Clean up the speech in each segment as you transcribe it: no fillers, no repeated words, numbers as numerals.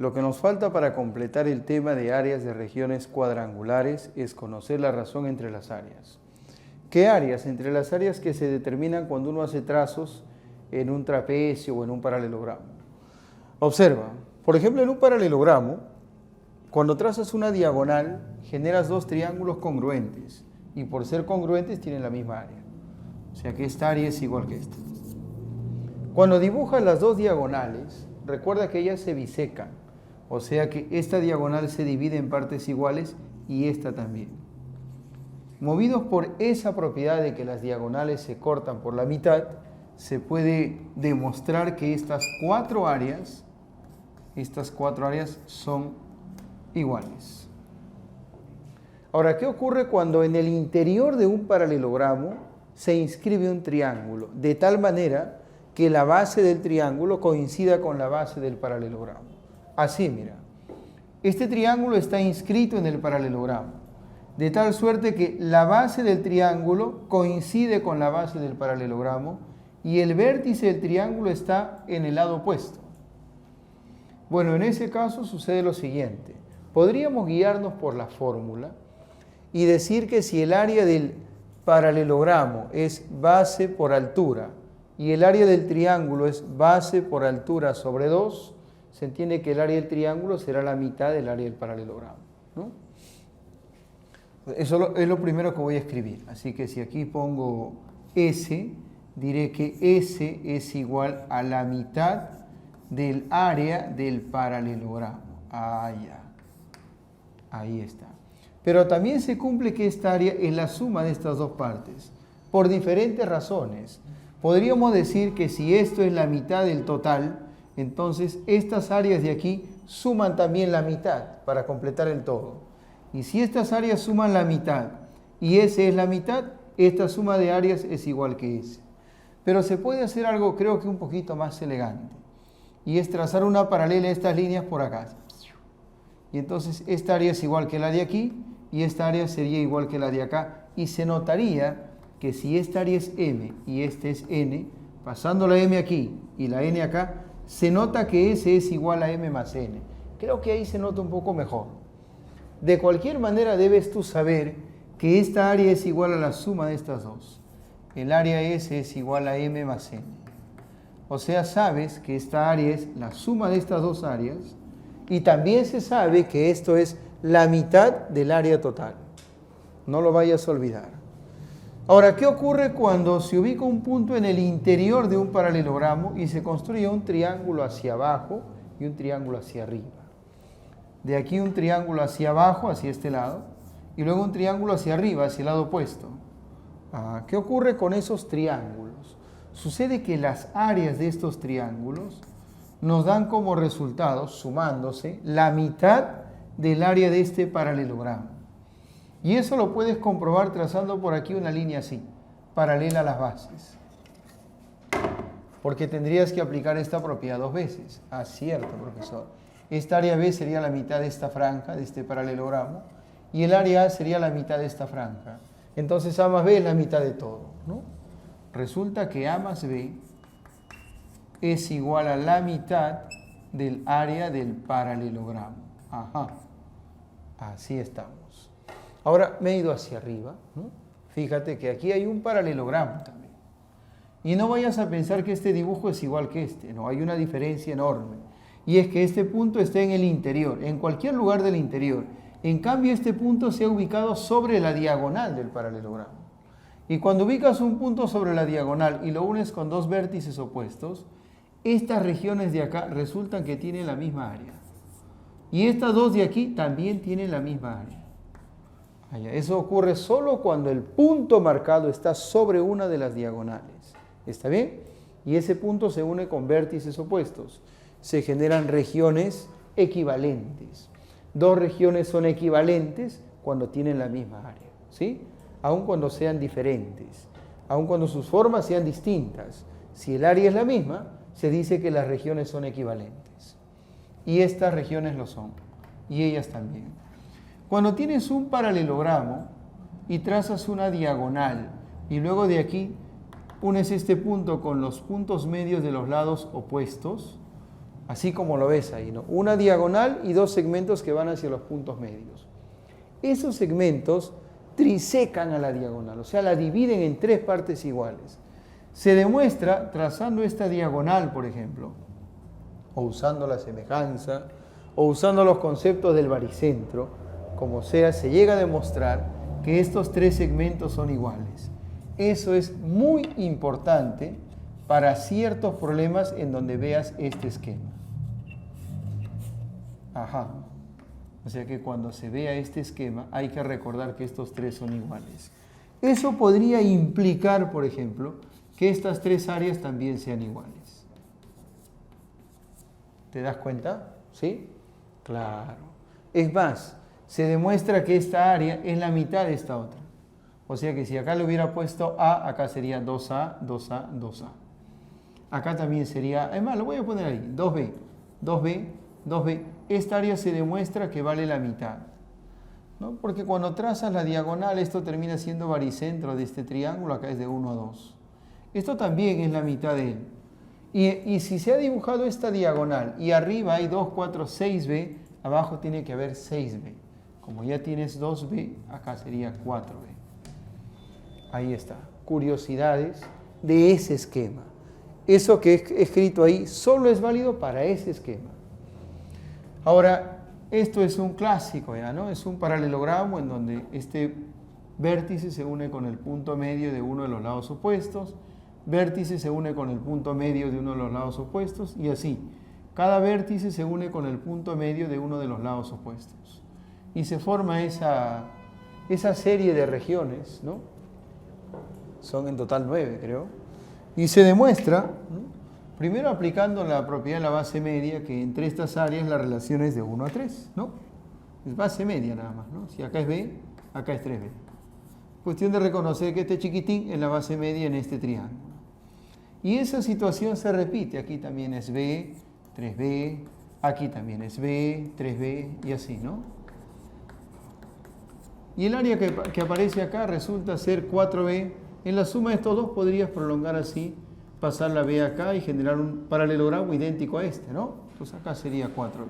Lo que nos falta para completar el tema de áreas de regiones cuadrangulares es conocer la razón entre las áreas. ¿Qué áreas? Entre las áreas que se determinan cuando uno hace trazos en un trapecio o en un paralelogramo. Observa, por ejemplo, en un paralelogramo, cuando trazas una diagonal, generas dos triángulos congruentes y por ser congruentes tienen la misma área. O sea que esta área es igual que esta. Cuando dibujas las dos diagonales, recuerda que ellas se bisecan. O sea que esta diagonal se divide en partes iguales y esta también. Movidos por esa propiedad de que las diagonales se cortan por la mitad, se puede demostrar que estas cuatro áreas son iguales. Ahora, ¿qué ocurre cuando en el interior de un paralelogramo se inscribe un triángulo? De tal manera que la base del triángulo coincida con la base del paralelogramo. Así, mira, este triángulo está inscrito en el paralelogramo, de tal suerte que la base del triángulo coincide con la base del paralelogramo y el vértice del triángulo está en el lado opuesto. Bueno, en ese caso sucede lo siguiente. Podríamos guiarnos por la fórmula y decir que si el área del paralelogramo es base por altura y el área del triángulo es base por altura sobre 2, se entiende que el área del triángulo será la mitad del área del paralelogramo, ¿no? Eso es lo primero que voy a escribir. Así que si aquí pongo S, diré que S es igual a la mitad del área del paralelogramo. Ah, ya. Ahí está. Pero también se cumple que esta área es la suma de estas dos partes, por diferentes razones. Podríamos decir que si esto es la mitad del total, entonces estas áreas de aquí suman también la mitad para completar el todo. Y si estas áreas suman la mitad y S es la mitad, esta suma de áreas es igual que S. Pero se puede hacer algo, creo que un poquito más elegante, y es trazar una paralela a estas líneas por acá. Y entonces esta área es igual que la de aquí y esta área sería igual que la de acá. Y se notaría que si esta área es M y este es N, pasando la M aquí y la N acá, se nota que S es igual a M más N. Creo que ahí se nota un poco mejor. De cualquier manera debes tú saber que esta área es igual a la suma de estas dos. El área S es igual a M más N. O sea, sabes que esta área es la suma de estas dos áreas y también se sabe que esto es la mitad del área total. No lo vayas a olvidar. Ahora, ¿qué ocurre cuando se ubica un punto en el interior de un paralelogramo y se construye un triángulo hacia abajo y un triángulo hacia arriba? De aquí un triángulo hacia abajo, hacia este lado, y luego un triángulo hacia arriba, hacia el lado opuesto. ¿Qué ocurre con esos triángulos? Sucede que las áreas de estos triángulos nos dan como resultado, sumándose, la mitad del área de este paralelogramo. Y eso lo puedes comprobar trazando por aquí una línea así, paralela a las bases. Porque tendrías que aplicar esta propiedad dos veces. Ah, cierto, profesor. Esta área B sería la mitad de esta franja, de este paralelogramo, y el área A sería la mitad de esta franja. Entonces A más B es la mitad de todo, ¿no? Resulta que A más B es igual a la mitad del área del paralelogramo. Ajá, así estamos. Ahora me he ido hacia arriba, ¿no? Fíjate que aquí hay un paralelogramo también. Y no vayas a pensar que este dibujo es igual que este, no, hay una diferencia enorme. Y es que este punto está en el interior, en cualquier lugar del interior. En cambio, este punto se ha ubicado sobre la diagonal del paralelogramo. Y cuando ubicas un punto sobre la diagonal y lo unes con dos vértices opuestos, estas regiones de acá resultan que tienen la misma área. Y estas dos de aquí también tienen la misma área. Eso ocurre solo cuando el punto marcado está sobre una de las diagonales. ¿Está bien? Y ese punto se une con vértices opuestos. Se generan regiones equivalentes. Dos regiones son equivalentes cuando tienen la misma área, ¿sí? Aun cuando sean diferentes, aun cuando sus formas sean distintas. Si el área es la misma, se dice que las regiones son equivalentes. Y estas regiones lo son, y ellas también. Cuando tienes un paralelogramo y trazas una diagonal, y luego de aquí unes este punto con los puntos medios de los lados opuestos, Así como lo ves ahí, ¿no? Una diagonal y dos segmentos que van hacia los puntos medios. Esos segmentos trisecan a la diagonal, o sea, la dividen en tres partes iguales. Se demuestra trazando esta diagonal, por ejemplo, o usando la semejanza, o usando los conceptos del baricentro, como sea, se llega a demostrar que estos tres segmentos son iguales. Eso es muy importante para ciertos problemas en donde veas este esquema. Ajá. O sea que cuando se vea este esquema hay que recordar que estos tres son iguales. Eso podría implicar, por ejemplo, que estas tres áreas también sean iguales. ¿Te das cuenta? ¿Sí? Claro. Es más, se demuestra que esta área es la mitad de esta otra. O sea que si acá le hubiera puesto A, acá sería 2A, 2A, 2A. Acá también sería, además lo voy a poner ahí, 2B, 2B, 2B. Esta área se demuestra que vale la mitad, ¿no? Porque cuando trazas la diagonal, esto termina siendo baricentro de este triángulo, acá es de 1 a 2. Esto también es la mitad de él. Y si se ha dibujado esta diagonal y arriba hay 2, 4, 6B, abajo tiene que haber 6B. Como ya tienes 2B, acá sería 4B. Ahí está. Curiosidades de ese esquema. Eso que he escrito ahí solo es válido para ese esquema. Ahora, esto es un clásico ya, ¿no? Es un paralelogramo en donde este vértice se une con el punto medio de uno de los lados opuestos, vértice se une con el punto medio de uno de los lados opuestos y así. Cada vértice se une con el punto medio de uno de los lados opuestos. Y se forma esa serie de regiones, ¿no? Son en total 9, creo. Y se demuestra, ¿no? Primero aplicando la propiedad de la base media, que entre estas áreas la relación es de 1 a 3, ¿no? Es base media nada más, ¿no? Si acá es B, acá es 3B. Cuestión de reconocer que este chiquitín es la base media en este triángulo. Y esa situación se repite. Aquí también es B, 3B, aquí también es B, 3B y así, ¿no? Y el área que aparece acá resulta ser 4B. En la suma de estos dos podrías prolongar así, pasar la B acá y generar un paralelogramo idéntico a este, ¿no? Pues acá sería 4B.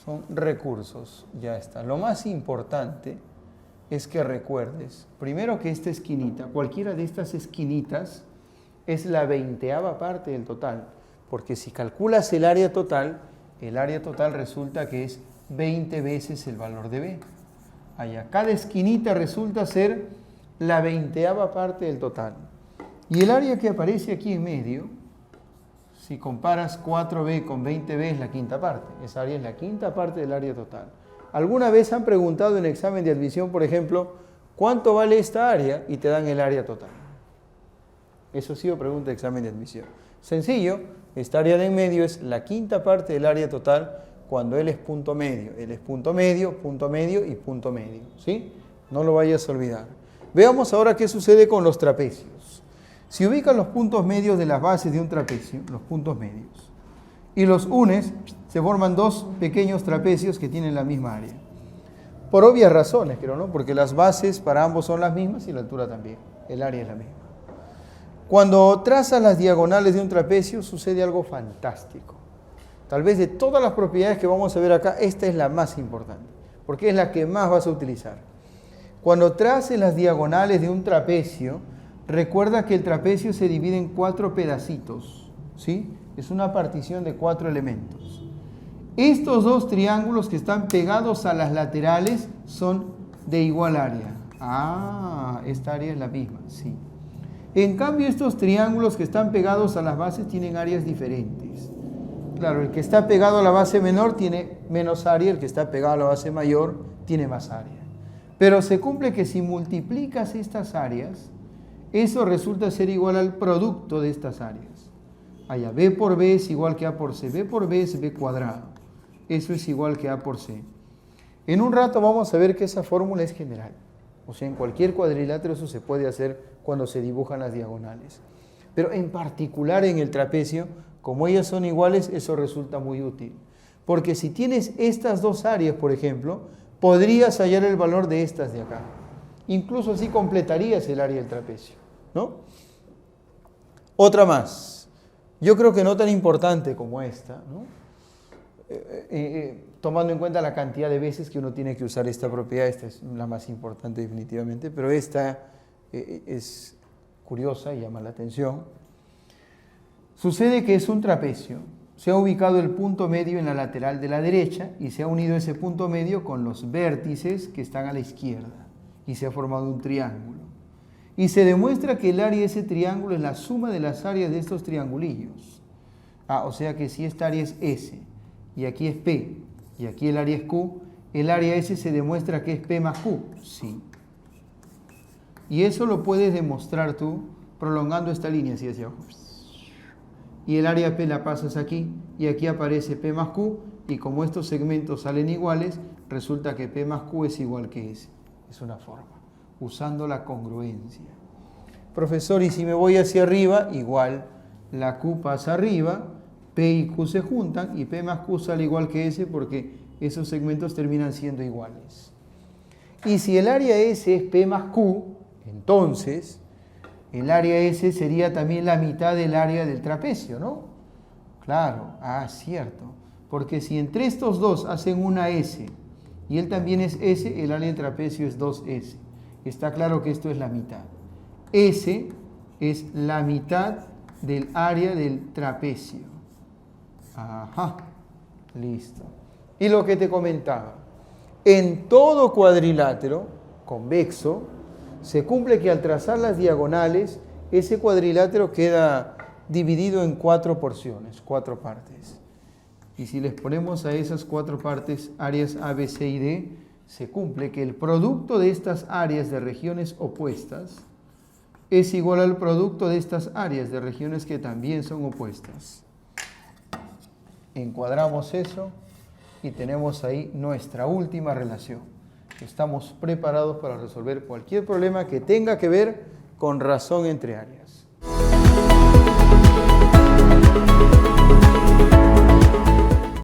Son recursos, ya está. Lo más importante es que recuerdes, primero que esta esquinita, cualquiera de estas esquinitas, es la 20ª parte del total, porque si calculas el área total resulta que es 20 veces el valor de B. Allá, cada esquinita resulta ser la 20ª parte del total. Y el área que aparece aquí en medio, si comparas 4B con 20B es la quinta parte. Esa área es la quinta parte del área total. ¿Alguna vez han preguntado en examen de admisión, por ejemplo, cuánto vale esta área? Y te dan el área total. Eso sí, pregunta de examen de admisión. Sencillo, esta área de en medio es la quinta parte del área total cuando él es punto medio. Él es punto medio y punto medio. ¿Sí? No lo vayas a olvidar. Veamos ahora qué sucede con los trapecios. Si ubicas los puntos medios de las bases de un trapecio, los puntos medios, y los unes, se forman dos pequeños trapecios que tienen la misma área. Por obvias razones, creo, ¿no? Porque las bases para ambos son las mismas y la altura también. El área es la misma. Cuando trazas las diagonales de un trapecio, sucede algo fantástico. Tal vez de todas las propiedades que vamos a ver acá, esta es la más importante, porque es la que más vas a utilizar. Cuando traces las diagonales de un trapecio, recuerda que el trapecio se divide en 4 pedacitos, ¿sí? Es una partición de 4 elementos. Estos dos triángulos que están pegados a las laterales son de igual área. Ah, esta área es la misma, sí. En cambio, estos triángulos que están pegados a las bases tienen áreas diferentes. Claro, el que está pegado a la base menor tiene menos área, el que está pegado a la base mayor tiene más área. Pero se cumple que si multiplicas estas áreas, eso resulta ser igual al producto de estas áreas. Allá, B por B es igual que A por C. B por B es B cuadrado. Eso es igual que A por C. En un rato vamos a ver que esa fórmula es general. O sea, en cualquier cuadrilátero eso se puede hacer cuando se dibujan las diagonales. Pero en particular en el trapecio, como ellas son iguales, eso resulta muy útil. Porque si tienes estas dos áreas, por ejemplo, podrías hallar el valor de estas de acá. Incluso así completarías el área del trapecio, ¿no? Otra más. Yo creo que no tan importante como esta, ¿no? Tomando en cuenta la cantidad de veces que uno tiene que usar esta propiedad, esta es la más importante definitivamente, pero esta es curiosa y llama la atención. Sucede que es un trapecio. Se ha ubicado el punto medio en la lateral de la derecha y se ha unido ese punto medio con los vértices que están a la izquierda y se ha formado un triángulo. Y se demuestra que el área de ese triángulo es la suma de las áreas de estos triangulillos. O sea que si esta área es S y aquí es P y aquí el área es Q, el área S se demuestra que es P más Q. Sí. Y eso lo puedes demostrar tú prolongando esta línea así hacia abajo. Y el área P la pasas aquí y aquí aparece P más Q y como estos segmentos salen iguales, resulta que P más Q es igual que S. Es una forma, usando la congruencia. Profesor, y si me voy hacia arriba, igual la Q pasa arriba, P y Q se juntan y P más Q sale igual que S porque esos segmentos terminan siendo iguales. Y si el área S es P más Q, entonces el área S sería también la mitad del área del trapecio, ¿no? Claro, cierto. Porque si entre estos dos hacen una S y él también es S, el área del trapecio es 2S. Está claro que esto es la mitad. S es la mitad del área del trapecio. Ajá, listo. Y lo que te comentaba, en todo cuadrilátero convexo, se cumple que al trazar las diagonales, ese cuadrilátero queda dividido en 4 porciones, 4 partes. Y si les ponemos a esas 4 partes áreas A, B, C y D, se cumple que el producto de estas áreas de regiones opuestas es igual al producto de estas áreas de regiones que también son opuestas. Encuadramos eso y tenemos ahí nuestra última relación. Estamos preparados para resolver cualquier problema que tenga que ver con razón entre áreas.